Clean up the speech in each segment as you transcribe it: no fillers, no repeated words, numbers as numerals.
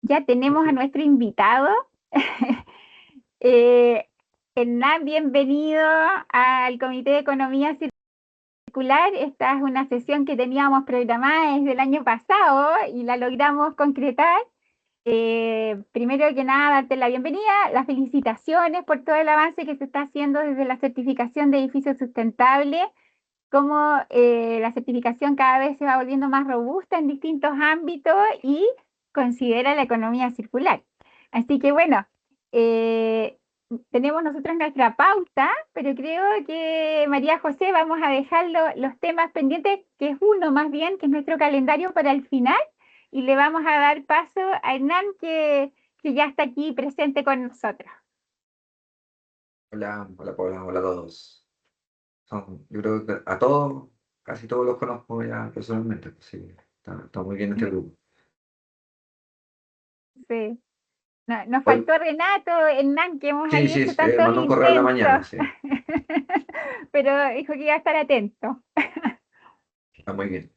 Ya tenemos a nuestro invitado. Eh, Hernán, bienvenido al Comité de Economía Circular. Esta es una sesión que teníamos programada desde el año pasado y la logramos concretar. Primero que nada, darte la bienvenida, las felicitaciones por todo el avance que se está haciendo desde la certificación de edificios sustentables, como la certificación cada vez se va volviendo más robusta en distintos ámbitos y considera la economía circular. Así que bueno, eh, tenemos nosotros nuestra pauta, pero creo que María José vamos a dejar los temas pendientes, que es uno más bien, que es nuestro calendario para el final, y le vamos a dar paso a Hernán, que ya está aquí presente con nosotros. Hola, hola Paula, hola a todos. Yo creo que a todos, casi todos los conozco ya personalmente, pues sí, está muy bien este grupo. Sí. Nos Hoy, faltó Renato, Hernán, que hemos sí, ahí sí, hecho tantos mandó un correo en la mañana, intentos, sí, pero dijo que iba a estar atento. está muy bien.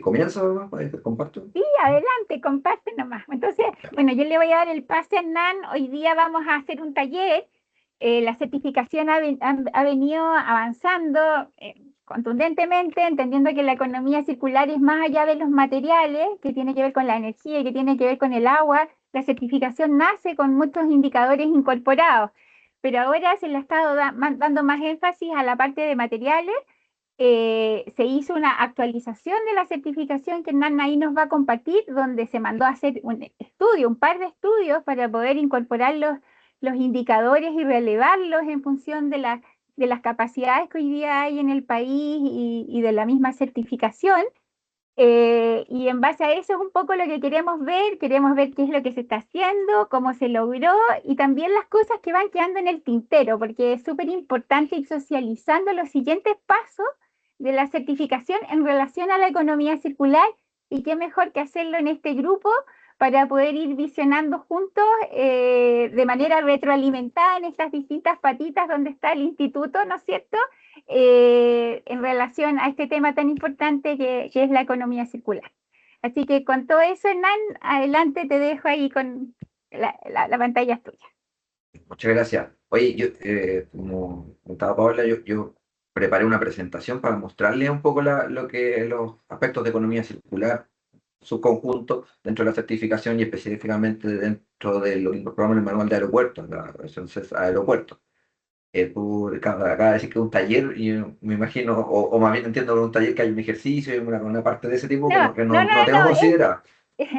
¿Comienzo? ¿Comparto? Sí, adelante, comparte nomás. Entonces, Ya. bueno, yo le voy a dar el pase a Hernán. Hoy día vamos a hacer un taller. La certificación ha venido avanzando contundentemente, entendiendo que la economía circular es más allá de los materiales, que tiene que ver con la energía y que tiene que ver con el agua. La certificación nace con muchos indicadores incorporados, pero ahora se le ha estado dando más énfasis a la parte de materiales. Se hizo una actualización de la certificación que Hernán ahí nos va a compartir, donde se mandó a hacer un estudio, un par de estudios para poder incorporar los indicadores y relevarlos en función de las capacidades que hoy día hay en el país y de la misma certificación. Y en base a eso es un poco lo que queremos ver qué es lo que se está haciendo, cómo se logró y también las cosas que van quedando en el tintero, porque es súper importante ir socializando los siguientes pasos de la certificación en relación a la economía circular y qué mejor que hacerlo en este grupo para poder ir visionando juntos de manera retroalimentada en estas distintas patitas donde está el instituto, ¿no es cierto? En relación a este tema tan importante que es la economía circular. Así que con todo eso, Hernán, adelante te dejo ahí con la pantalla es tuya. Muchas gracias. Oye, como contaba Paula, yo preparé una presentación para mostrarles un poco los aspectos de economía circular, su conjunto dentro de la certificación y específicamente dentro de lo que incorporamos en el manual de aeropuertos, la versión CES aeropuertos. Tú acaba de decir que es un taller, y yo me imagino, o más bien entiendo por un taller que hay un ejercicio y una parte de ese tipo No, como que no, no tengo no, considerado.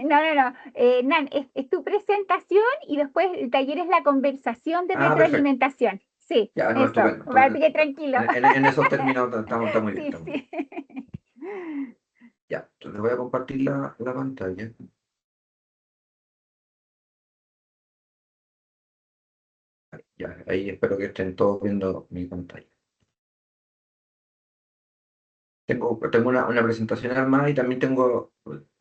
no, no, no. Hernán, es tu presentación y después el taller es la conversación de Ah, perfecto. retroalimentación. Sí, Ya, no, eso, estupendo. para que tranquilo. En esos términos está muy bien, Sí, está muy bien. sí. Ya, entonces voy a compartir la pantalla. Ya, ahí espero que estén todos viendo mi pantalla. Tengo una presentación armada y también tengo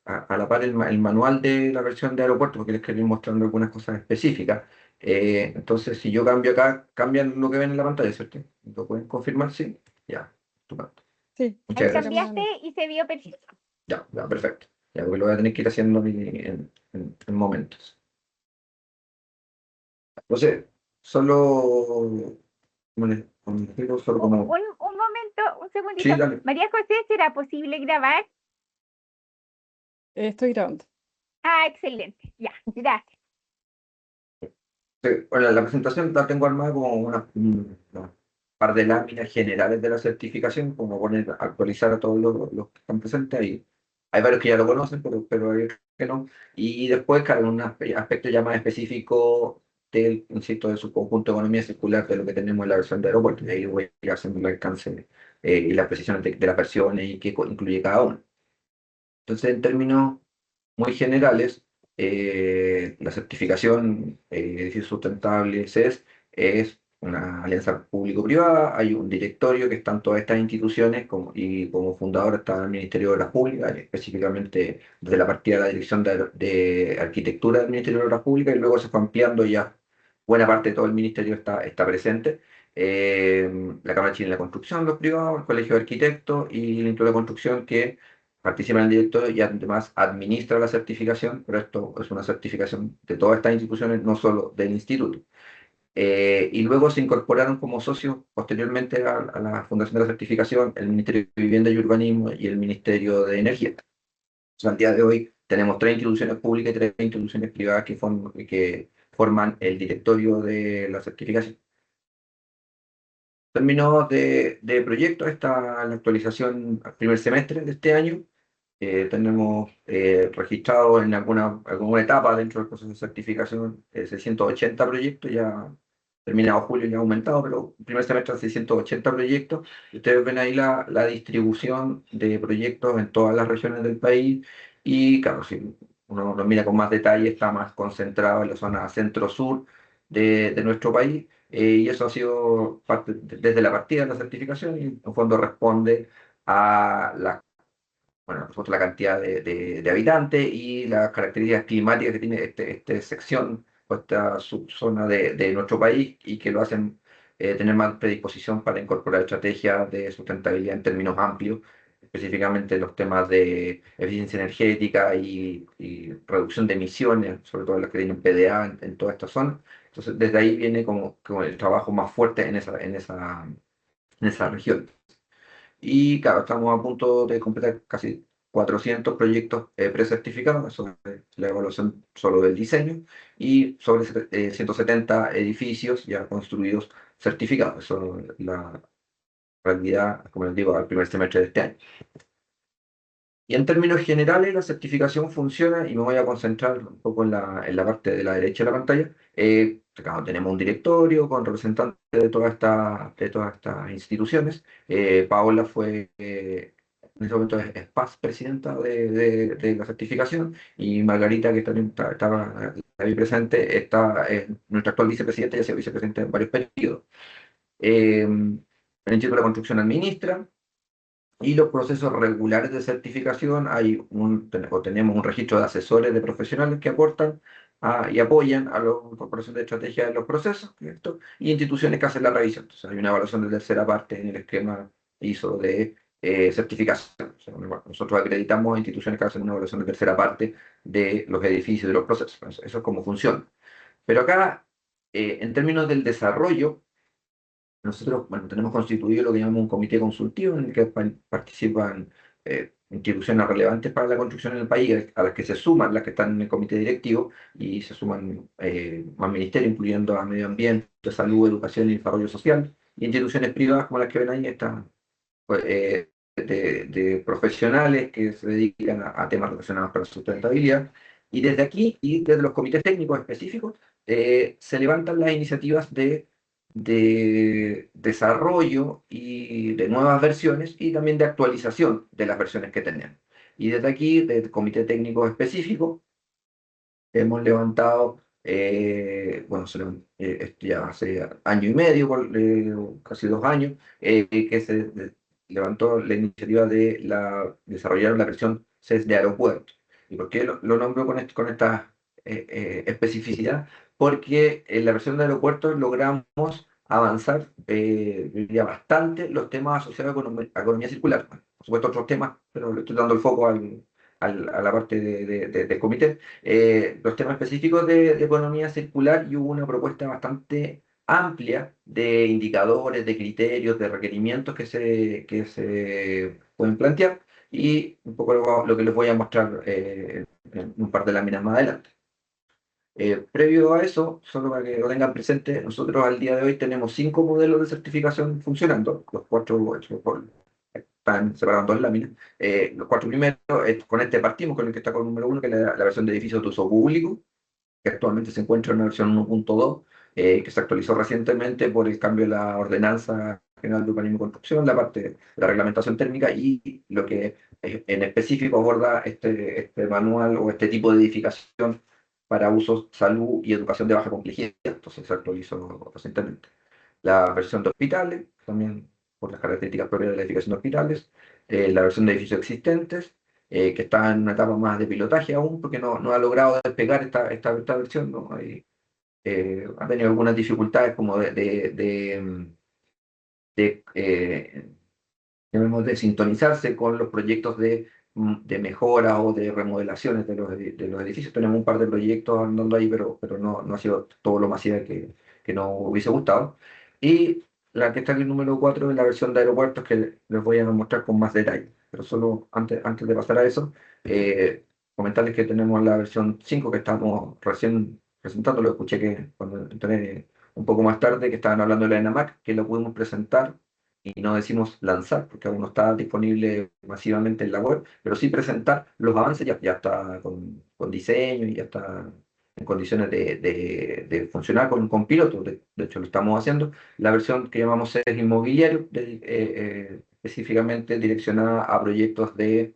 a la par el manual de la versión de aeropuerto, porque les quería ir mostrando algunas cosas específicas. Entonces, si yo cambio acá, cambian lo que ven en la pantalla, ¿cierto? ¿Lo pueden confirmar? Sí. Ya, estupendo. Sí, Muchas Ahí sí, gracias. cambiaste cambiaron. y se vio perfecto. Ya, ya, perfecto. Ya, porque lo voy a tener que ir haciendo en momentos. Entonces, solo, solo como... Un momento, un segundito. Sí, dale. María José, ¿será posible grabar? Estoy grabando. Ah, excelente. Ya, gracias. Sí, bueno, la presentación la tengo armada como una par de láminas generales de la certificación, como poner, actualizar a todos los que están presentes ahí. Hay varios que ya lo conocen, pero hay otros que no. Y después, claro, un aspecto ya más específico del, insisto, de su conjunto de economía circular, de lo que tenemos en la versión de aeropuerto. Y ahí voy a ir haciendo el alcance y las precisiones de las versiones y qué incluye cada uno. Entonces, en términos muy generales, la certificación de edificios sustentables es una alianza público-privada, hay un directorio que están todas estas instituciones y como fundador está el Ministerio de Obras Públicas, específicamente desde la partida de la Dirección de Arquitectura del Ministerio de Obras Públicas y luego se fue ampliando ya buena parte de todo el ministerio está presente. La Cámara Chilena de la Construcción, los privados, el Colegio de Arquitectos y el Instituto de Construcción que participa en el directorio y además administra la certificación, pero esto es una certificación de todas estas instituciones, no solo del instituto. Y luego se incorporaron como socios posteriormente a la Fundación de la Certificación el Ministerio de Vivienda y Urbanismo y el Ministerio de Energía. O sea, al día de hoy tenemos tres instituciones públicas y tres instituciones privadas que forman el directorio de la certificación. Términos de proyecto, está la actualización al primer semestre de este año. Tenemos registrado en alguna etapa dentro del proceso de certificación 680 proyectos, ya terminado julio, ya ha aumentado, pero el primer semestre 680 proyectos. Ustedes ven ahí la distribución de proyectos en todas las regiones del país y claro, si uno lo mira con más detalle, está más concentrado en la zona centro-sur de nuestro país. Y eso ha sido desde la partida de la certificación y en fondo responde a bueno, por supuesto, la cantidad de habitantes y las características climáticas que tiene esta sección o esta subzona de nuestro país y que lo hacen tener más predisposición para incorporar estrategias de sustentabilidad en términos amplios, específicamente los temas de eficiencia energética y reducción de emisiones, sobre todo las que tienen PDA en toda esta zona. Entonces, desde ahí viene como el trabajo más fuerte en esa región. Y claro, estamos a punto de completar casi 400 proyectos precertificados, eso es la evaluación solo del diseño, y sobre 170 edificios ya construidos certificados. Eso es la realidad, como les digo, al primer semestre de este año. Y en términos generales, la certificación funciona, y me voy a concentrar un poco en la parte de la derecha de la pantalla. Acá tenemos un directorio con representantes de todas estas instituciones. Paola fue, en este momento es PAS presidenta de la certificación, y Margarita, que también estaba ahí presente, es nuestra actual vicepresidenta y ha sido vicepresidenta en varios periodos. El Instituto de la Construcción administra. Y los procesos regulares de certificación, tenemos un registro de asesores de profesionales que aportan y apoyan a la incorporación de estrategias en los procesos, ¿cierto? Y instituciones que hacen la revisión. Entonces, hay una evaluación de tercera parte en el esquema ISO de certificación. O sea, nosotros acreditamos a instituciones que hacen una evaluación de tercera parte de los edificios y de los procesos. Eso es como funciona. Pero acá, en términos del desarrollo, nosotros, bueno, tenemos constituido lo que llamamos un comité consultivo en el que participan instituciones relevantes para la construcción en el país, a las que se suman las que están en el comité directivo y se suman más ministerios, incluyendo a medio ambiente, salud, educación y desarrollo social, y instituciones privadas como las que ven ahí están pues, de profesionales que se dedican a temas relacionados con la sustentabilidad. Y desde aquí y desde los comités técnicos específicos se levantan las iniciativas de desarrollo y de nuevas versiones y también de actualización de las versiones que tenemos. Y desde aquí, desde el comité técnico específico, hemos levantado, bueno, esto ya hace año y medio, casi 2 años, que se levantó la iniciativa de desarrollar la versión CES de aeropuerto. ¿Y por qué lo nombro con esta especificidad? Porque en la versión de aeropuertos logramos avanzar diría bastante los temas asociados a economía circular. Bueno, por supuesto, otros temas, pero le estoy dando el foco a la parte del comité. Los temas específicos de economía circular, y hubo una propuesta bastante amplia de indicadores, de criterios, de requerimientos que se pueden plantear, y un poco lo que les voy a mostrar en un par de láminas más adelante. Previo a eso, solo para que lo tengan presente, nosotros al día de hoy tenemos 5 modelos de certificación funcionando, los 4 están separados en 2 láminas. Los 4 primeros, con este partimos, con el que está con el número 1, que es la versión de edificios de uso público, que actualmente se encuentra en una versión 1.2, que se actualizó recientemente por el cambio de la Ordenanza General de Urbanismo y Construcción, la parte de la reglamentación térmica, y lo que en específico aborda este manual o este tipo de edificación para usos, salud y educación de baja complejidad. Entonces se actualizó recientemente. La versión de hospitales, también por las características propias de la edificación de hospitales. La versión de edificios existentes, que está en una etapa más de pilotaje aún, porque no ha logrado despegar esta versión, ¿no? Ha tenido algunas dificultades como de, llamémoslo, de sintonizarse con los proyectos de de mejora o de remodelaciones de los edificios. Tenemos un par de proyectos andando ahí, pero no ha sido todo lo masiva que nos hubiese gustado. Y la que está aquí, el número 4, es la versión de aeropuertos que les voy a mostrar con más detalle. Pero solo antes de pasar a eso, comentarles que tenemos la versión 5 que estamos recién presentando. Lo escuché que cuando entré un poco más tarde, que estaban hablando de la ENAMAC, que lo pudimos presentar y no decimos lanzar porque aún no está disponible masivamente en la web, pero sí presentar los avances. Ya está con diseño y ya está en condiciones de funcionar con pilotos. De hecho, lo estamos haciendo. La versión que llamamos sedes inmobiliario, específicamente direccionada a proyectos de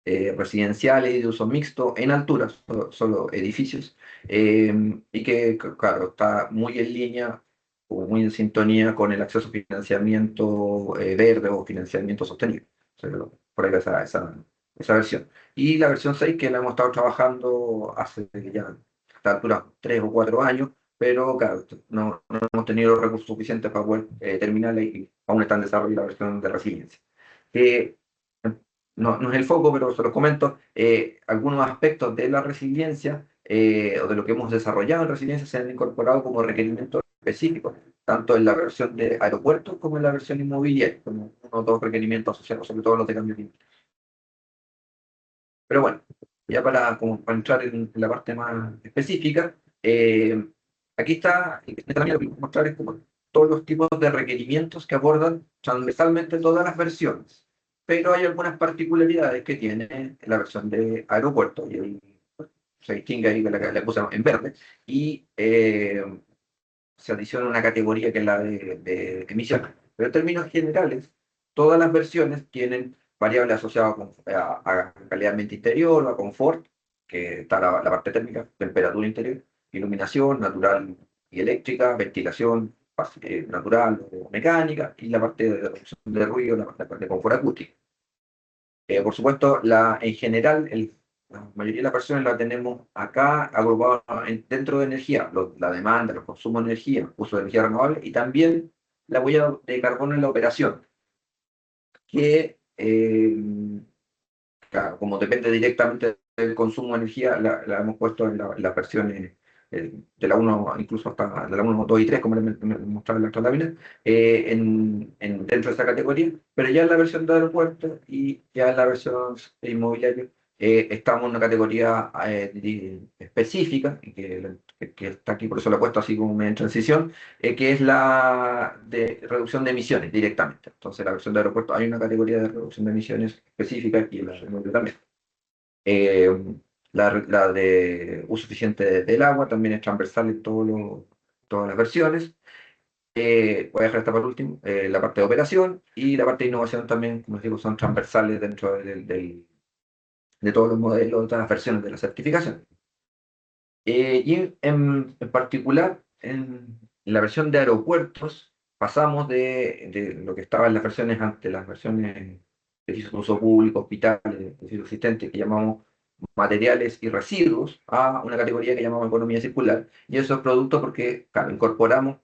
residenciales y de uso mixto en alturas, solo edificios, y que, claro, está muy en línea o muy en sintonía con el acceso a financiamiento verde o financiamiento sostenible. O sea, por ahí va esa versión. Y la versión 6 que la hemos estado trabajando hace ya a esta altura 3 o 4 años, pero claro, no hemos tenido los recursos suficientes para poder terminarla y aún está en desarrollo la versión de resiliencia. Que no es el foco, pero se los comento. Algunos aspectos de la resiliencia o de lo que hemos desarrollado en resiliencia se han incorporado como requerimientos específicos, tanto en la versión de aeropuertos como en la versión inmobiliaria, como uno o dos requerimientos asociados, sobre todo los de cambio climático. Pero bueno, ya como para entrar en la parte más específica, aquí está, también lo que quiero mostrar es como todos los tipos de requerimientos que abordan transversalmente todas las versiones. Pero hay algunas particularidades que tiene la versión de aeropuerto, y ahí se distingue ahí que la que le puse en verde, y se adiciona una categoría que es la de emisiones. Pero en términos generales, todas las versiones tienen variables asociadas a calidad de ambiente interior, a confort, que está la parte térmica, temperatura interior, iluminación natural y eléctrica, ventilación natural o mecánica, y la parte de reducción de ruido, la parte de confort acústico. Por supuesto, en general, la mayoría de las personas la tenemos acá agrupada dentro de energía, la demanda, los consumos de energía, uso de energía renovable y también la huella de carbono en la operación, que claro, como depende directamente del consumo de energía, la hemos puesto en las versiones de la 1 incluso hasta de la 1, 2 y 3, como les mostraba en la otra lámina, dentro de esa categoría, pero ya en la versión de aeropuerto y ya en la versión inmobiliaria estamos en una categoría específica, que está aquí, por eso la he puesto así como en transición, que es la de reducción de emisiones directamente. Entonces, en la versión de aeropuerto hay una categoría de reducción de emisiones específica y en la versión también. Eh, la de uso eficiente del agua también es transversal en todas las versiones. Voy a dejar esta para último. La parte de operación y la parte de innovación también, como les digo, son transversales dentro de todos los modelos, de todas las versiones de la certificación. Y en particular, en la versión de aeropuertos, pasamos de lo que estaba en las versiones antes, las versiones de edificios de uso público, hospitales, edificios existentes, que llamamos materiales y residuos, a una categoría que llamamos economía circular. Y eso es producto porque, claro, incorporamos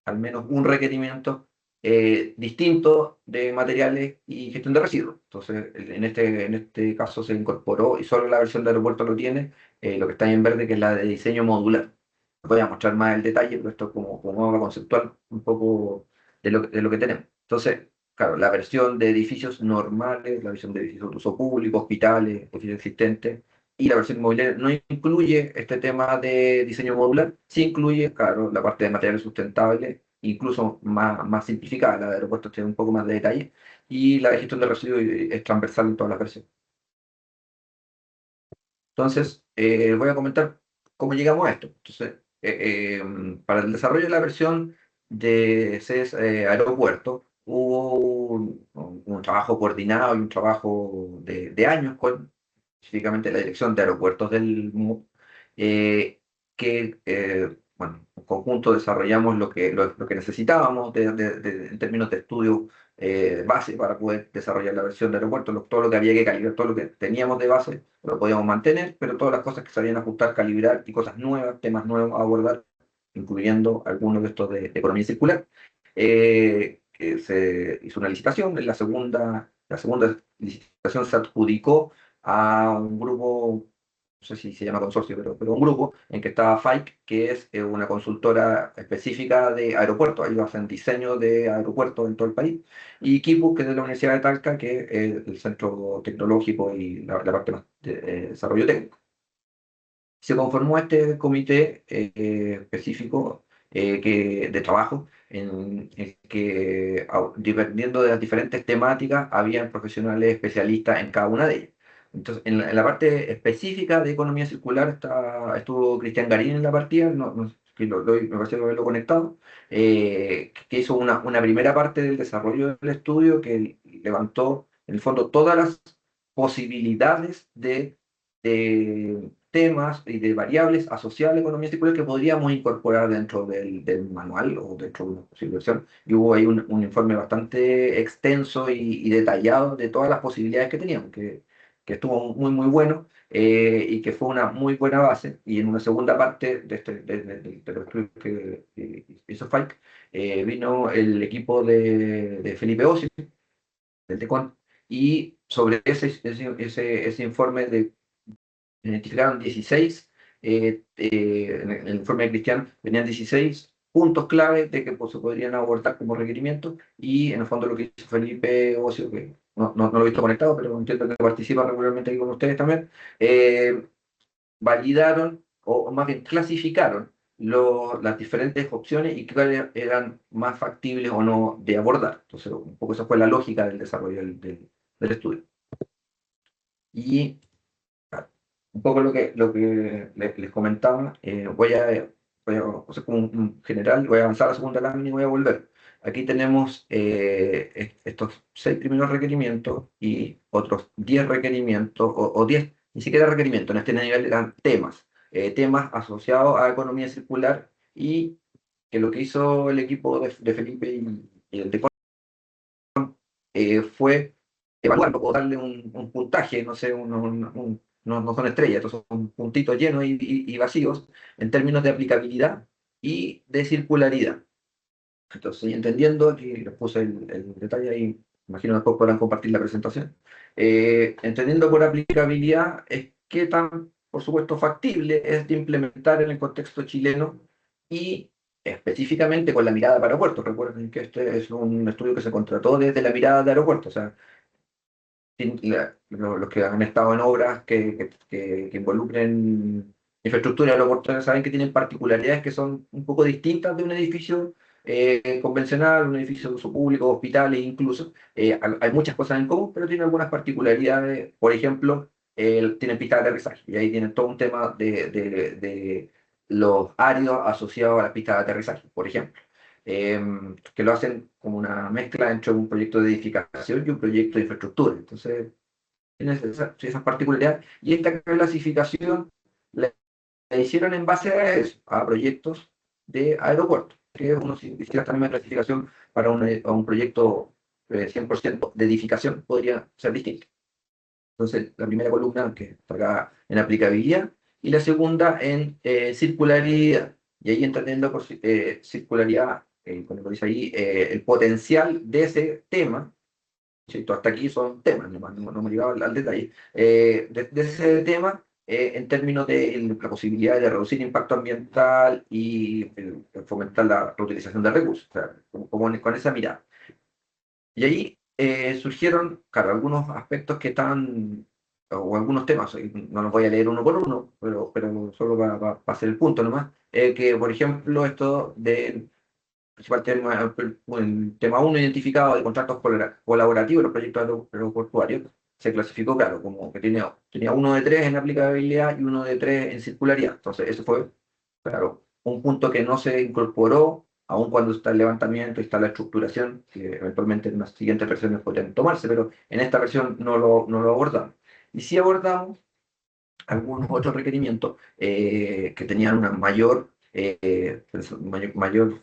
al menos un requerimiento distinto de materiales y gestión de residuos. Entonces, en este caso se incorporó, y solo la versión de aeropuerto lo tiene, lo que está ahí en verde, que es la de diseño modular. Voy a mostrar más el detalle, pero esto es como mapa conceptual un poco de lo que tenemos. Entonces, claro, la versión de edificios normales, la versión de edificios de uso público, hospitales, edificios existentes, y la versión inmobiliaria no incluye este tema de diseño modular, sí incluye, claro, la parte de materiales sustentables, incluso más simplificada. La de aeropuertos tiene un poco más de detalle, y la de gestión de residuos es transversal en todas las versiones. Entonces, voy a comentar cómo llegamos a esto. Entonces, para el desarrollo de la versión de CES Aeropuerto, hubo un trabajo coordinado y un trabajo de años con específicamente la dirección de aeropuertos del MUP, que, bueno, en conjunto desarrollamos lo que necesitábamos en términos de estudio base para poder desarrollar la versión de aeropuertos. Todo lo que había que calibrar, todo lo que teníamos de base, lo podíamos mantener, pero todas las cosas que se habían ajustar, calibrar y cosas nuevas, temas nuevos a abordar, incluyendo algunos de estos de economía circular. Que se hizo una licitación, en la segunda La segunda licitación se adjudicó a un grupo, no sé si se llama consorcio, pero un grupo en que estaba FAIC, que es una consultora específica de aeropuertos. Ellos hacen diseño de aeropuertos en todo el país. Y Kipu, que es de la Universidad de Talca, que es el centro tecnológico y la parte más de desarrollo técnico. Se conformó este comité específico de trabajo en el que, dependiendo de las diferentes temáticas, habían profesionales especialistas en cada una de ellas. Entonces, en la parte específica de economía circular estuvo Cristian Garín en la partida, no sé, que me pareció haberlo conectado, que hizo una primera parte del desarrollo del estudio que levantó, en el fondo, todas las posibilidades de temas y de variables asociadas a la economía circular que podríamos incorporar dentro del manual o dentro de una posible versión. Y hubo ahí un informe bastante extenso y detallado de todas las posibilidades que teníamos, que estuvo muy, muy bueno y que fue una muy buena base. Y en una segunda parte de los estudios que hizo Falk, vino el equipo de Felipe Osi, del TECON, y sobre ese informe identificaron 16, en el informe de Cristian venían 16 puntos clave de que pues, se podrían abordar como requerimientos, y en el fondo lo que hizo Felipe Ocio, que no lo he visto conectado, pero entiendo que participa regularmente aquí con ustedes también, validaron o más bien clasificaron las diferentes opciones y cuáles eran más factibles o no de abordar. Entonces, un poco esa fue la lógica del desarrollo del estudio. Y un poco lo que les comentaba, o sea, como un general, voy a avanzar a la segunda lámina y voy a volver. Aquí tenemos estos 6 primeros requerimientos y otros 10 requerimientos, o 10, ni siquiera requerimientos, en este nivel eran temas asociados a economía circular, y que lo que hizo el equipo de Felipe y el de fue evaluarlo o darle un puntaje, no sé, no son estrellas, estos son puntitos llenos y vacíos en términos de aplicabilidad y de circularidad. Entonces, entendiendo, aquí les puse el detalle ahí, imagino que después podrán compartir la presentación. Entendiendo por aplicabilidad es qué tan, por supuesto, factible es de implementar en el contexto chileno y específicamente con la mirada para aeropuertos. Recuerden que este es un estudio que se contrató desde la mirada de aeropuertos, o sea, los que han estado en obras que involucren infraestructura aeroportuaria saben que tienen particularidades que son un poco distintas de un edificio convencional, un edificio de uso público, hospitales incluso. Hay muchas cosas en común, pero tienen algunas particularidades. Por ejemplo, tienen pistas de aterrizaje, y ahí tienen todo un tema de los áreas asociados a las pistas de aterrizaje, por ejemplo, que lo hacen como una mezcla entre un proyecto de edificación y un proyecto de infraestructura. Entonces, tienes esas particularidades, y esta clasificación la, la hicieron en base a eso, a proyectos de aeropuertos, que uno si hiciera esta misma clasificación para un proyecto 100% de edificación podría ser distinto. Entonces, la primera columna que está acá en aplicabilidad y la segunda en circularidad. Y ahí entendiendo por circularidad, cuando lo dice ahí, el potencial de ese tema, ¿cierto? Hasta aquí son temas, no me llegaba al detalle, de ese tema en términos de la posibilidad de reducir impacto ambiental y fomentar la reutilización de recursos, o sea, como con esa mirada. Y ahí surgieron, claro, algunos aspectos que están, o algunos temas, no los voy a leer uno por uno, pero solo para hacer el punto nomás, que por ejemplo esto de principal tema, el tema uno identificado de contratos colaborativos, los proyectos aeroportuarios, se clasificó, claro, como que tenía uno de tres en aplicabilidad y uno de tres en circularidad. Entonces, eso fue, claro, un punto que no se incorporó, aun cuando está el levantamiento y está la estructuración, que eventualmente en las siguientes versiones podrían tomarse, pero en esta versión no lo abordamos. Y sí abordamos algunos otros requerimientos que tenían una mayor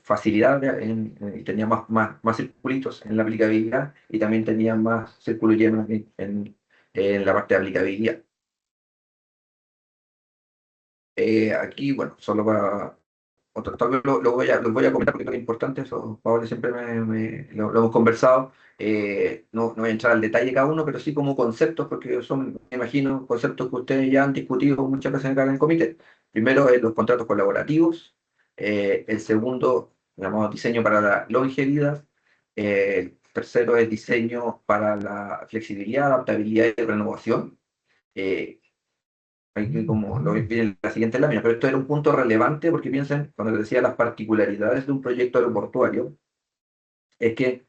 facilidad y tenía más circulitos en la aplicabilidad, y también tenía más círculos llenos en la parte de aplicabilidad. Aquí, bueno, solo tal vez lo voy a comentar porque es importante, eso, Pablo, siempre lo hemos conversado. No voy a entrar al detalle de cada uno, pero sí como conceptos, porque son, me imagino, conceptos que ustedes ya han discutido muchas veces acá en el comité. Primero, los contratos colaborativos. El segundo, llamado diseño para la longevidad. El tercero es diseño para la flexibilidad, adaptabilidad y renovación. Eh, Aquí como lo viene en la siguiente lámina, pero esto era un punto relevante porque piensen, cuando les decía las particularidades de un proyecto aeroportuario, es que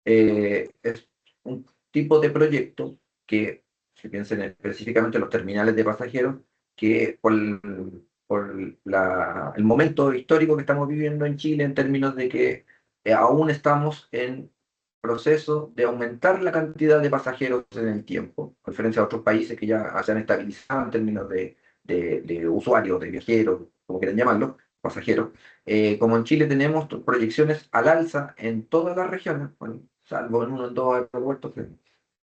es un tipo de proyecto que, si piensen específicamente en los terminales de pasajeros, que el momento histórico que estamos viviendo en Chile en términos de que aún estamos en proceso de aumentar la cantidad de pasajeros en el tiempo, a diferencia de otros países que ya se han estabilizado en términos de usuarios, de viajeros, como quieran llamarlo, pasajeros. Como en Chile tenemos proyecciones al alza en todas las regiones, bueno, salvo en uno o dos aeropuertos, que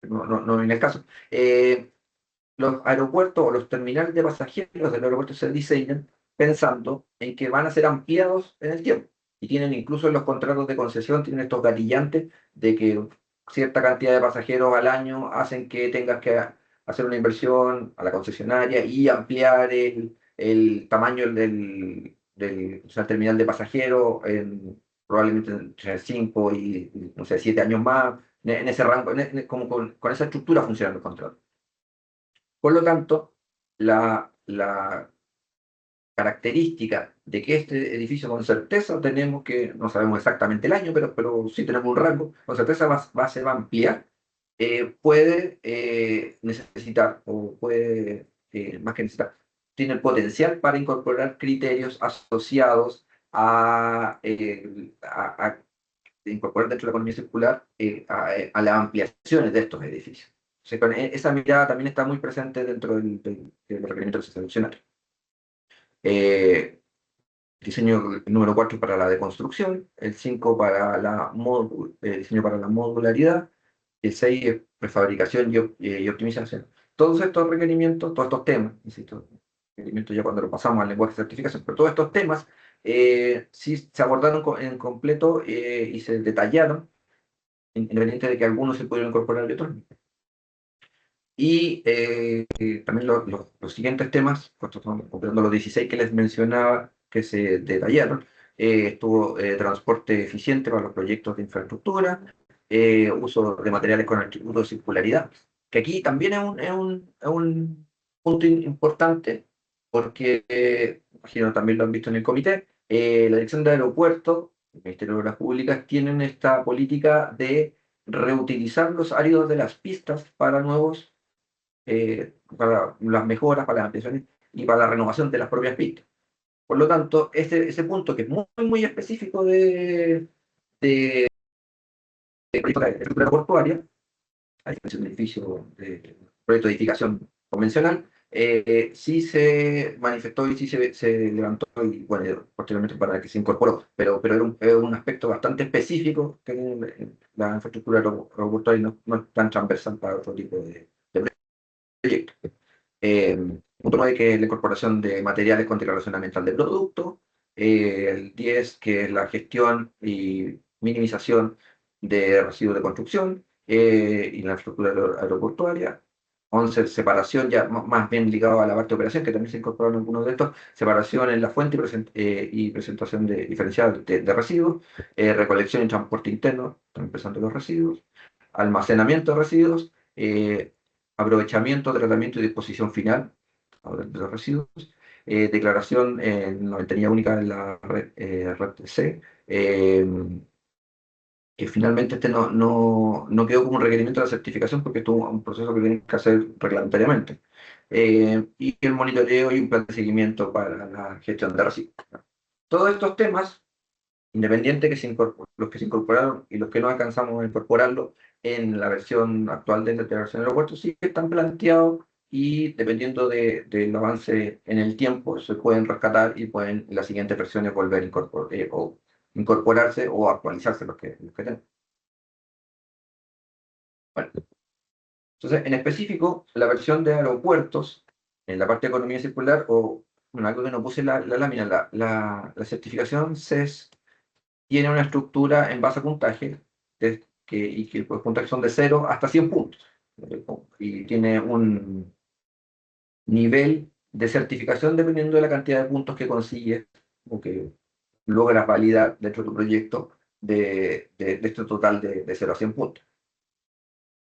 no viene el caso. Los aeropuertos o los terminales de pasajeros del aeropuerto se diseñan pensando en que van a ser ampliados en el tiempo. Y tienen incluso en los contratos de concesión, tienen estos gatillantes de que cierta cantidad de pasajeros al año hacen que tengas que hacer una inversión a la concesionaria y ampliar el tamaño o sea, el terminal de pasajeros probablemente entre 5 y, no sé, 7 años más, en ese rango, como con esa estructura funcionan los contratos. Por lo tanto, la característica de que este edificio con certeza tenemos que, no sabemos exactamente el año, pero sí tenemos un rango, con certeza se va a ampliar, puede necesitar, o puede, más que necesitar, tiene el potencial para incorporar criterios asociados a incorporar dentro de la economía circular a las ampliaciones de estos edificios. O sea, esa mirada también está muy presente dentro de los requerimientos institucionales. Diseño número 4 para la deconstrucción, el 5 para diseño para la modularidad, el 6 es prefabricación y optimización. Todos estos requerimientos, todos estos temas, insisto, requerimientos ya cuando lo pasamos al lenguaje de certificación, pero todos estos temas sí se abordaron en completo y se detallaron, independiente de que algunos se pudieron incorporar y otros no. Y también los siguientes temas, completando los 16 que les mencionaba, que se detallaron, estuvo transporte eficiente para los proyectos de infraestructura, uso de materiales con atributos de circularidad, que aquí también es un punto importante, porque, imagino también lo han visto en el comité, la Dirección de Aeropuertos, el Ministerio de Obras Públicas, tienen esta política de reutilizar los áridos de las pistas para las mejoras, para las ampliaciones y para la renovación de las propias pistas. Por lo tanto, ese punto que es muy específico de proyecto de infraestructura portuaria, a diferencia de un edificio, de proyecto de edificación convencional, sí se manifestó y sí se levantó y bueno, posteriormente para que se incorporó, pero era un aspecto bastante específico que la infraestructura aeroportuaria no es tan transversal para otro tipo de proyectos. Punto 9, que es la incorporación de materiales con declaración ambiental de producto. El 10, que es la gestión y minimización de residuos de construcción y la infraestructura aeroportuaria. 11, separación, ya más bien ligado a la parte de operación, que también se incorporaron algunos de estos, separación en la fuente y presentación diferenciada de residuos, recolección y transporte interno, están empezando los residuos, almacenamiento de residuos, aprovechamiento, tratamiento y disposición final de los residuos, declaración en la ventanilla única de la red C, que finalmente no quedó como un requerimiento de la certificación porque estuvo un proceso que tienen que hacer reglamentariamente. Y el monitoreo y un plan de seguimiento para la gestión de residuos. Todos estos temas, independiente los que se incorporaron y los que no alcanzamos a incorporarlo en la versión actual de la declaración de aeropuertos, sí que están planteados y dependiendo del avance en el tiempo, se pueden rescatar y pueden en las siguientes versiones volver a incorporarse o actualizarse los que tenemos. Bueno, entonces, en específico, la versión de aeropuertos, en la parte de economía circular, o bueno, algo que no puse en la lámina, la certificación CES tiene una estructura en base a puntaje, y que los puntajes son de 0 hasta 100 puntos. Y tiene un nivel de certificación dependiendo de la cantidad de puntos que consigues o que logras validar dentro de tu proyecto de este total de 0 a 100 puntos.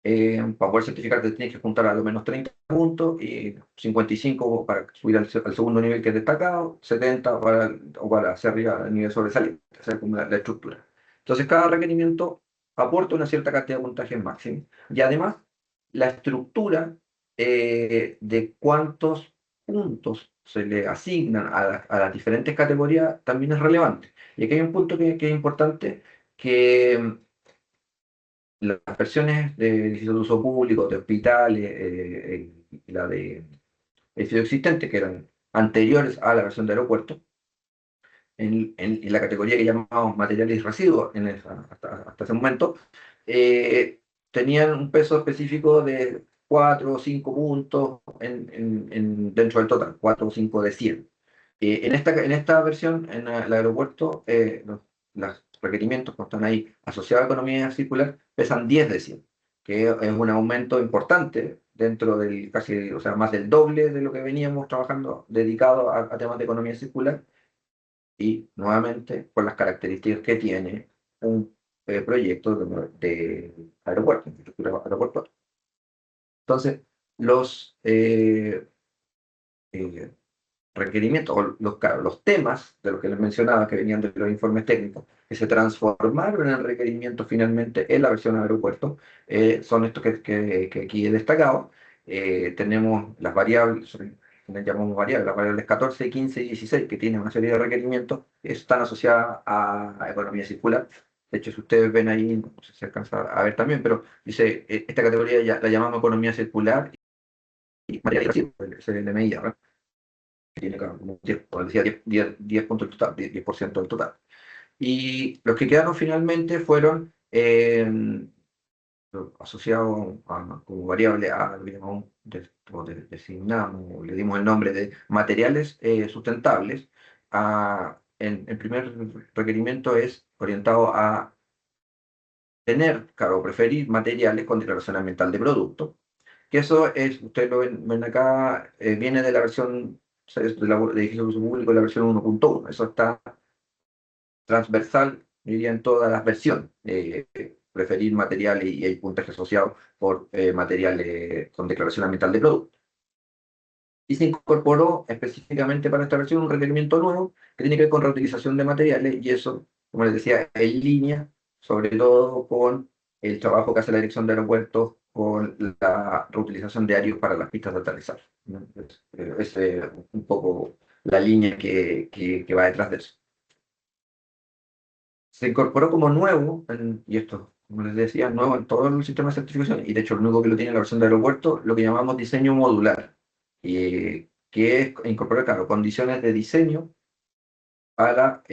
Para poder certificarte tienes que juntar a lo menos 30 puntos y 55 para subir al segundo nivel que es destacado, 70 o para hacer arriba al nivel sobresaliente, esa es como la estructura. Entonces cada requerimiento aporta una cierta cantidad de puntaje máximo y además la estructura de cuántos puntos se le asignan a las diferentes categorías también es relevante. Y aquí hay un punto que es importante, que las versiones de edificios de uso público, de hospitales, y la de edificios existentes, que eran anteriores a la versión de aeropuerto, en la categoría que llamamos materiales y residuos, hasta ese momento, eh, tenían un peso específico de 4 o 5 puntos dentro del total, 4 o 5 de 100. En esta versión, en el aeropuerto, los requerimientos que están ahí asociados a economía circular pesan 10 de 100, que es un aumento importante dentro del casi, o sea, más del doble de lo que veníamos trabajando dedicado a temas de economía circular y nuevamente por las características que tiene un proyecto de aeropuerto, infraestructura aeroportuaria. Entonces, los eh, requerimientos, o claro, los temas de los que les mencionaba que venían de los informes técnicos, que se transformaron en requerimientos finalmente en la versión aeropuerto, son estos que aquí he destacado. Tenemos las variables, les llamamos variables, las variables 14, 15 y 16, que tienen una serie de requerimientos que están asociadas a economía circular. De hecho, si ustedes ven ahí, no sé si se alcanza a ver también, pero dice, esta categoría ya la llamamos economía circular y materiales residuos, ese es el MI, ¿verdad? Que tiene como 10, como decía, 10 puntos del total, 10% del total. Y los que quedaron finalmente fueron asociados como variable a lo que llamamos, designamos, le dimos el nombre de materiales sustentables. El primer requerimiento es orientado a tener, claro, preferir materiales con declaración ambiental de producto, que eso es, ustedes lo ven acá, viene de la versión, o sea, es de edificio de uso público, la versión 1.1. Eso está transversal, diría, en todas las versiones. Preferir materiales y hay puntaje asociado por materiales con declaración ambiental de producto. Y se incorporó específicamente para esta versión un requerimiento nuevo que tiene que ver con reutilización de materiales y eso, como les decía, en línea, sobre todo con el trabajo que hace la Dirección de Aeropuertos con la reutilización de aéreos para las pistas de aterrizaje, ¿no? Es un poco la línea que va detrás de eso. Se incorporó como nuevo, y esto, como les decía, nuevo en todo el sistema de certificación, y de hecho el único que lo tiene en la versión de aeropuerto, lo que llamamos diseño modular, que es incorporar, claro, condiciones de diseño para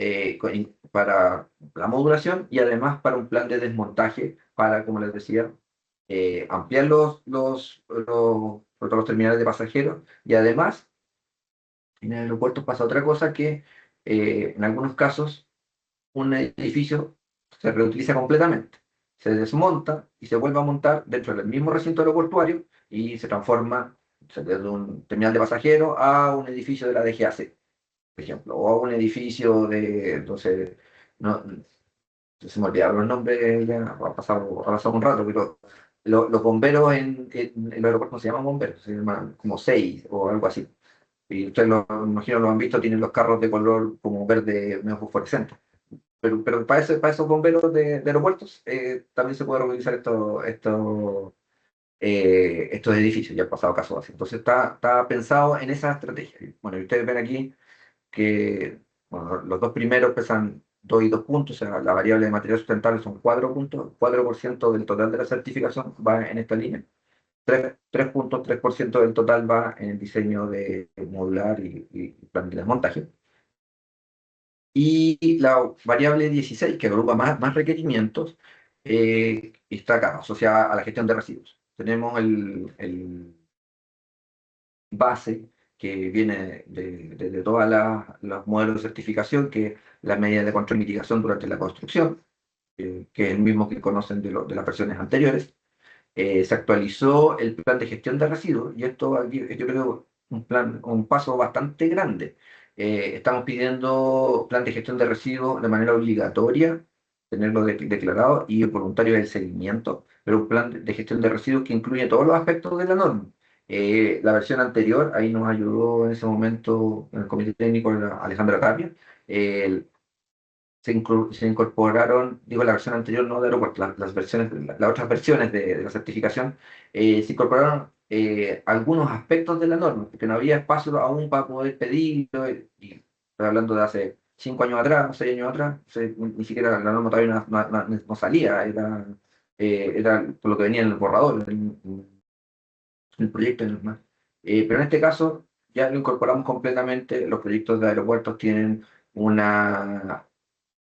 la modulación y además para un plan de desmontaje para, como les decía, ampliar los terminales de pasajeros y además en el aeropuerto pasa otra cosa que en algunos casos un edificio se reutiliza completamente, se desmonta y se vuelve a montar dentro del mismo recinto aeroportuario y se transforma, o sea, desde un terminal de pasajeros a un edificio de la DGAC, por ejemplo, o a un edificio de, entonces, no, se me olvidaron los nombres, ya ha pasado un rato, pero los bomberos en el aeropuerto no se llaman bomberos, se llaman como seis o algo así. Y ustedes me imagino lo han visto, tienen los carros de color como verde medio fosforescente. Pero para esos bomberos de aeropuertos también se puede reutilizar estos edificios, ya han pasado casos así. Entonces está pensado en esa estrategia. Bueno, y ustedes ven aquí que bueno, los dos primeros pesan 2 y 2 puntos, o sea, la variable de material sustentable son 4 puntos, 4% del total de la certificación va en esta línea, 3.3% del total va en el diseño de modular y plan de desmontaje. Y la variable 16, que agrupa más requerimientos, está acá, asociada a la gestión de residuos. Tenemos el base, que viene de todos los modelos de certificación, que es la medida de control y mitigación durante la construcción, que es el mismo que conocen de las versiones anteriores. Se actualizó el plan de gestión de residuos y esto aquí, yo creo un paso bastante grande. Estamos pidiendo plan de gestión de residuos de manera obligatoria, tenerlo declarado y voluntario del seguimiento, pero un plan de gestión de residuos que incluye todos los aspectos de la norma. La versión anterior, ahí nos ayudó en ese momento en el comité técnico Alejandra Tapia. eh, se incorporaron, digo la versión anterior, no de aeropuerto, las versiones, las otras versiones de la certificación, se incorporaron algunos aspectos de la norma, porque no había espacio aún para poder pedirlo, y estoy hablando de hace 5 años atrás, 6 años atrás, ni siquiera la norma todavía no salía, era por lo que venía en el borrador, en el proyecto de norma. Pero en este caso ya lo incorporamos completamente, los proyectos de aeropuertos tienen una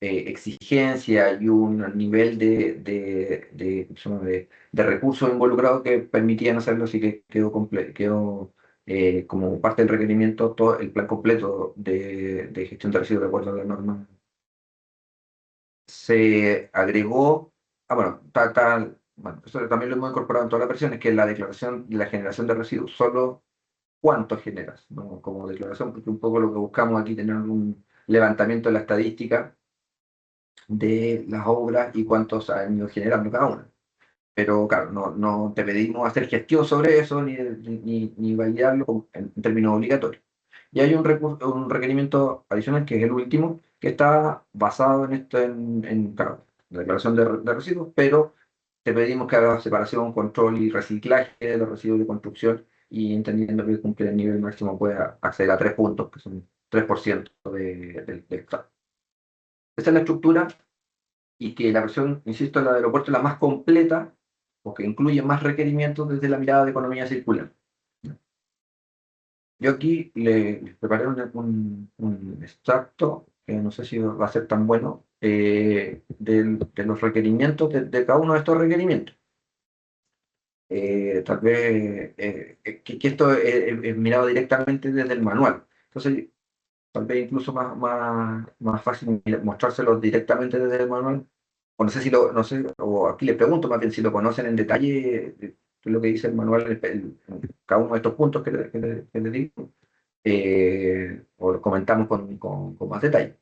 exigencia y un nivel ¿cómo se llama? De recursos involucrados que permitían hacerlo, así que quedó como parte del requerimiento todo el plan completo de gestión de residuos de acuerdo a la norma. Se agregó, bueno, bueno, eso también lo hemos incorporado en todas las versiones, que es la declaración y la generación de residuos, solo cuánto generas, ¿no? Como declaración, porque un poco lo que buscamos aquí tener un levantamiento de la estadística de las obras y cuántos han ido generando cada una. Pero claro, no te pedimos hacer gestión sobre eso ni validarlo en términos obligatorios. Y hay un requerimiento adicional, que es el último, que está basado en esto, claro, la declaración de residuos, pero te pedimos que hagas separación, control y reciclaje de los residuos de construcción, y entendiendo que cumple el nivel máximo puede acceder a 3 puntos, que son 3% del Estado. Esa es la estructura, y que la versión, insisto, la del aeropuerto es la más completa, porque incluye más requerimientos desde la mirada de economía circular. Yo aquí les preparé un extracto, que no sé si va a ser tan bueno, de los requerimientos, de cada uno de estos requerimientos. Tal vez que esto es mirado directamente desde el manual. Entonces, tal vez incluso más fácil mostrárselos directamente desde el manual. O no sé si no sé, o aquí le pregunto más bien si lo conocen en detalle, lo que dice el manual, cada uno de estos puntos que le digo, o lo comentamos con más detalle.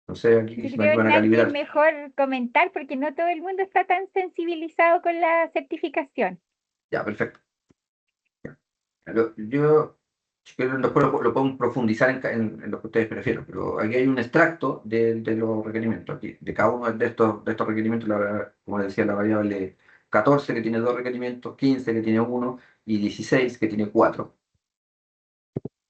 No sé, aquí Yo si me creo, ayudan a Ignacio, que es calibrar. mejor comentar porque no todo el mundo está tan sensibilizado con la certificación. Ya, perfecto. Yo, si quieren, después lo podemos profundizar en lo que ustedes prefieren, pero aquí hay un extracto de los requerimientos. Aquí, de cada uno de estos requerimientos, como decía, la variable 14 que tiene 2 requerimientos, 15 que tiene uno y 16 que tiene 4.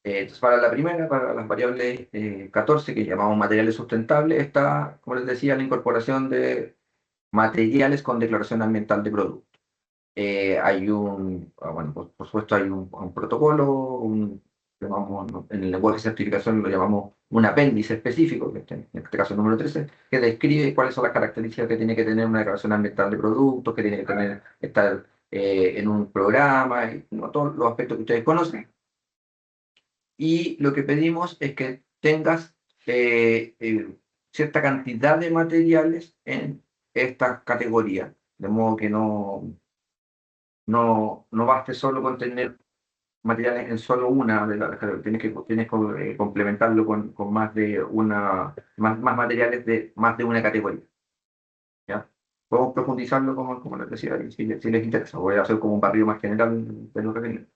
Entonces, para la primera, para las variables 14, que llamamos materiales sustentables, está, como les decía, la incorporación de materiales con declaración ambiental de producto. Bueno, por supuesto hay un protocolo, ¿no? En el lenguaje de certificación lo llamamos un apéndice específico, en este caso el número 13, que describe cuáles son las características que tiene que tener una declaración ambiental de productos, que tiene que estar en un programa, y, ¿no? Todos los aspectos que ustedes conocen. Y lo que pedimos es que tengas cierta cantidad de materiales en esta categoría, de modo que no baste solo con tener materiales en solo una de las categorías, tienes que complementarlo con más materiales de más de una categoría. ¿Ya? Podemos profundizarlo como les decía, si les interesa. Voy a hacer como un barrio más general de lo que tenemos.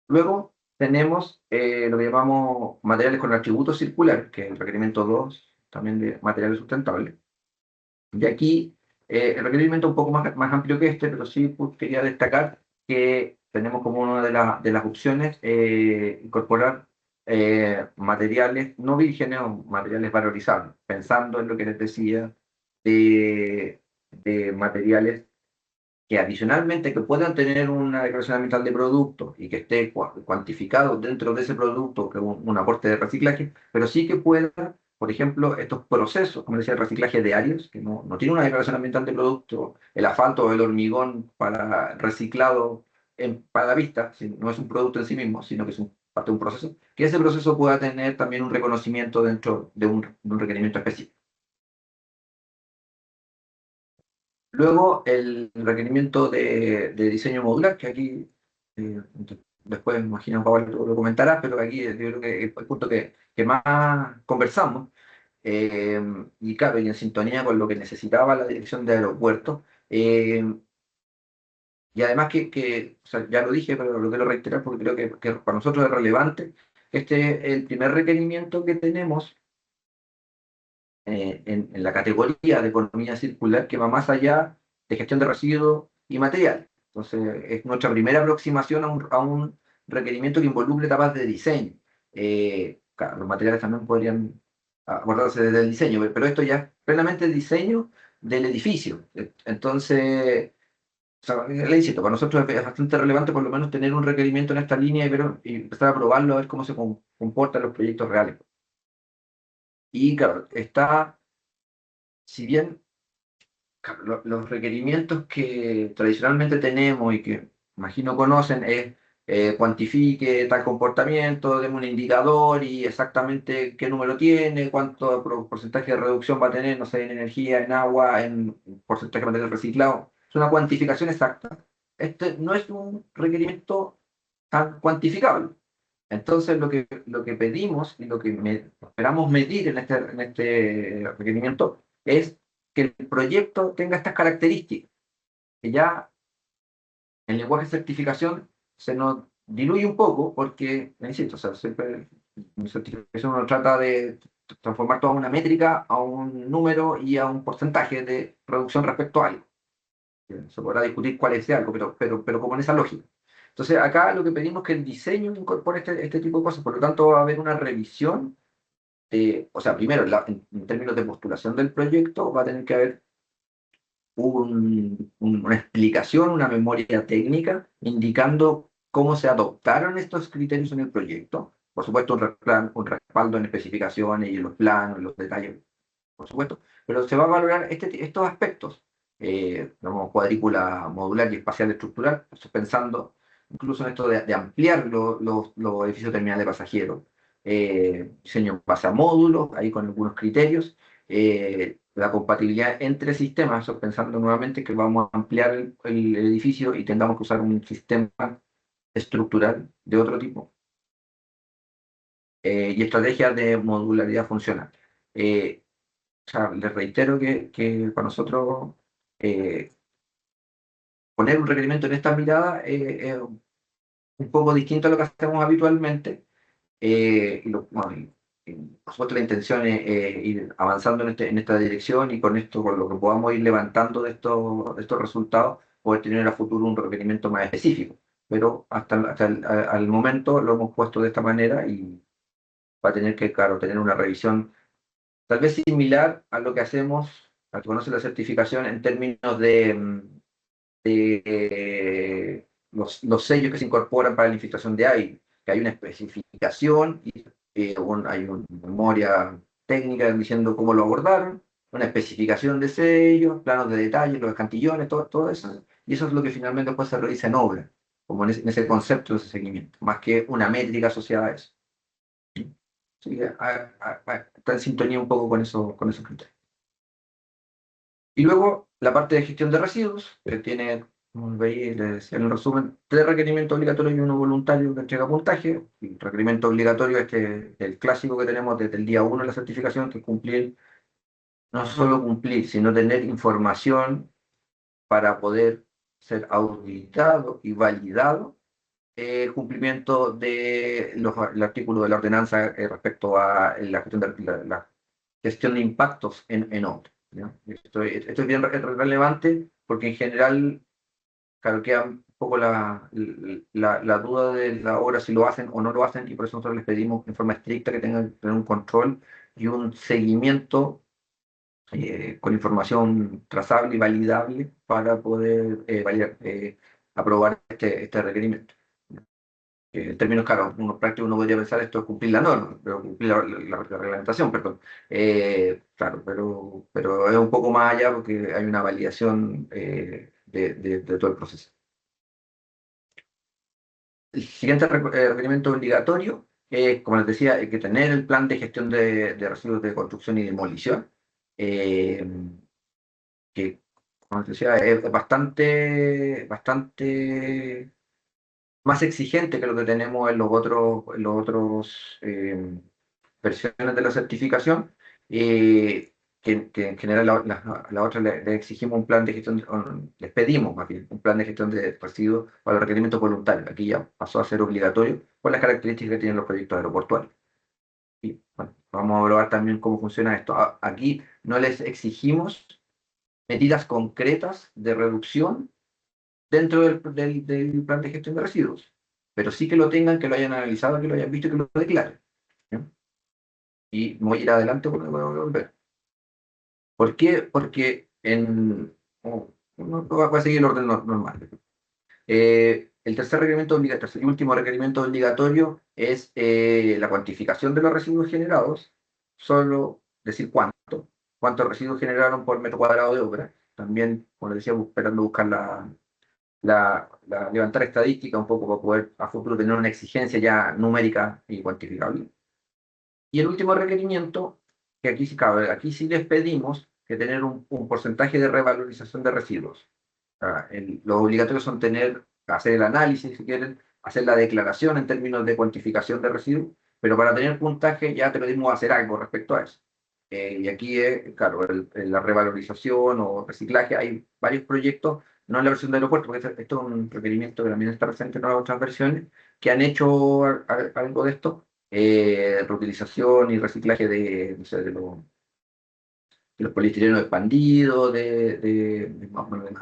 Luego tenemos lo que llamamos materiales con atributos circulares, que es el requerimiento 2 también de materiales sustentables. Y aquí el requerimiento es un poco más amplio que este, pero sí quería destacar que tenemos como una de las opciones incorporar materiales no vírgenes o materiales valorizables, pensando en lo que les decía de materiales que adicionalmente que puedan tener una declaración ambiental de producto y que esté cuantificado dentro de ese producto, que es un aporte de reciclaje, pero sí que puedan, por ejemplo, estos procesos, como decía, el reciclaje de áreas, que no tiene una declaración ambiental de producto, el asfalto o el hormigón para reciclado para la vista, no es un producto en sí mismo, sino que es parte de un proceso, que ese proceso pueda tener también un reconocimiento dentro de un requerimiento específico. Luego, el requerimiento de diseño modular, que aquí después, me imagino, Pablo lo comentará, pero aquí yo creo que es el punto que más conversamos. Y claro, y en sintonía con lo que necesitaba la dirección de aeropuertos. Y además o sea, ya lo dije, pero lo quiero reiterar porque creo que para nosotros es relevante. Este es el primer requerimiento que tenemos en la categoría de economía circular que va más allá de gestión de residuos y material. Entonces, es nuestra primera aproximación a un requerimiento que involucre etapas de diseño. Claro, los materiales también podrían abordarse desde el diseño, pero esto ya es plenamente el diseño del edificio. Entonces, o sea, le insisto, para nosotros es bastante relevante por lo menos tener un requerimiento en esta línea y empezar a probarlo, a ver cómo se comportan los proyectos reales. Y claro, si bien claro, los requerimientos que tradicionalmente tenemos y que imagino conocen es cuantifique tal comportamiento, deme un indicador y exactamente qué número tiene, cuánto porcentaje de reducción va a tener, no sé, en energía, en agua, en porcentaje de material reciclado. Es una cuantificación exacta. Este no es un requerimiento tan cuantificable. Entonces, lo que pedimos y lo que esperamos medir en este requerimiento es que el proyecto tenga estas características, que ya el lenguaje de certificación se nos diluye un poco porque, insisto, o sea, siempre en certificación uno trata de transformar toda una métrica a un número y a un porcentaje de reducción respecto a algo. Se podrá discutir cuál es ese algo, pero como en esa lógica. Entonces, acá lo que pedimos es que el diseño incorpore este tipo de cosas, por lo tanto va a haber una revisión, o sea, primero, en términos de postulación del proyecto, va a tener que haber una explicación, una memoria técnica, indicando cómo se adoptaron estos criterios en el proyecto. Por supuesto, un respaldo en especificaciones y en los planos, en los detalles, por supuesto, pero se va a valorar estos aspectos, como cuadrícula modular y espacial estructural, pensando incluso en esto de ampliar los edificios terminales de pasajeros, diseño en base a módulos, ahí con algunos criterios, la compatibilidad entre sistemas, eso pensando nuevamente que vamos a ampliar el edificio y tengamos que usar un sistema estructural de otro tipo, y estrategias de modularidad funcional. O sea, les reitero que para nosotros eh, poner un requerimiento en esta mirada es un poco distinto a lo que hacemos habitualmente. Bueno, por supuesto la intención es ir avanzando en esta dirección y con esto, con lo que podamos ir levantando de estos resultados, poder tener a futuro un requerimiento más específico. Pero al momento lo hemos puesto de esta manera y va a tener que, claro, tener una revisión tal vez similar a lo que hacemos, al que conoce la certificación en términos de los sellos que se incorporan para la infiltración de aire, que hay una especificación y hay una memoria técnica diciendo cómo lo abordaron, una especificación de sellos, planos de detalle, los escantillones, todo eso, y eso es lo que finalmente después se realiza en obra, como en ese concepto de ese seguimiento, más que una métrica asociada a eso. Así que está en sintonía un poco con esos criterios. Y luego la parte de gestión de residuos, que tiene, como veis, les decía en el resumen, 3 requerimientos obligatorios y uno voluntario que entrega puntaje. El requerimiento obligatorio es el clásico que tenemos desde el día 1 de la certificación, que es cumplir, no solo cumplir, sino tener información para poder ser auditado y validado el cumplimiento del artículo de la ordenanza respecto a la gestión de impactos en obra, ¿no? Esto es bien relevante porque en general, claro, queda un poco la duda de la obra si lo hacen o no lo hacen y por eso nosotros les pedimos en forma estricta que tengan que tener un control y un seguimiento con información trazable y validable para poder aprobar este requerimiento. En términos, claro, uno práctico uno podría pensar esto es cumplir la norma, pero cumplir la reglamentación, perdón. Claro, pero es un poco más allá porque hay una validación de todo el proceso. El siguiente requerimiento obligatorio es, como les decía, hay que tener el plan de gestión de residuos de construcción y demolición, eh, que, como les decía, es bastante más exigente que lo que tenemos en los otros versiones de la certificación, que en general la otra le exigimos un plan de gestión, les pedimos más bien un plan de gestión de residuos para los requerimientos voluntarios. Aquí ya pasó a ser obligatorio por las características que tienen los proyectos aeroportuarios. Y bueno, vamos a evaluar también cómo funciona esto. Aquí no les exigimos medidas concretas de reducción dentro del plan de gestión de residuos, pero sí que lo tengan, que lo hayan analizado, que lo hayan visto y que lo declaren. ¿Ya? Y voy a ir adelante porque voy a volver. ¿Por qué? Porque no va a seguir el orden normal. El tercer requerimiento obligatorio, el último requerimiento obligatorio es la cuantificación de los residuos generados, solo decir cuántos residuos generaron por metro cuadrado de obra. También, como les decía, esperando buscar levantar estadística un poco para poder a futuro tener una exigencia ya numérica y cuantificable. Y el último requerimiento, que aquí sí cabe, aquí sí les pedimos que tener un porcentaje de revalorización de residuos. Los obligatorios son hacer el análisis, si quieren, hacer la declaración en términos de cuantificación de residuos, pero para tener puntaje ya te pedimos hacer algo respecto a eso. Y aquí, claro, la revalorización o reciclaje, hay varios proyectos, no en la versión de aeropuerto, porque esto es un requerimiento que también está presente en las otras versiones, que han hecho algo de esto, reutilización y reciclaje no sé, de los poliestirenos expandidos, más o menos de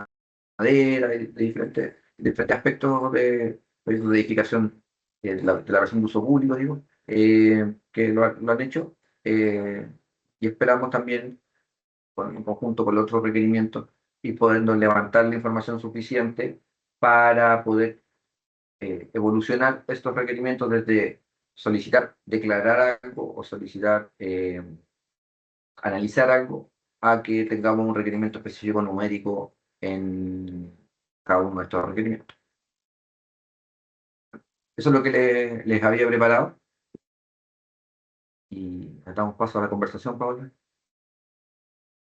madera, de diferentes aspectos de edificación de la versión de uso público, digo, que lo han hecho. Y esperamos también, en conjunto con los otros requerimientos, y podernos levantar la información suficiente para poder evolucionar estos requerimientos desde solicitar, declarar algo o solicitar, analizar algo, a que tengamos un requerimiento específico numérico en cada uno de estos requerimientos. Eso es lo que les había preparado y le damos paso a la conversación, Paola.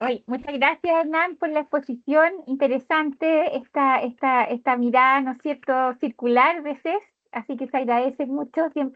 Oye, muchas gracias, Hernán, por la exposición. Interesante esta mirada, ¿no es cierto?, circular de CES, así que se agradece mucho. Siempre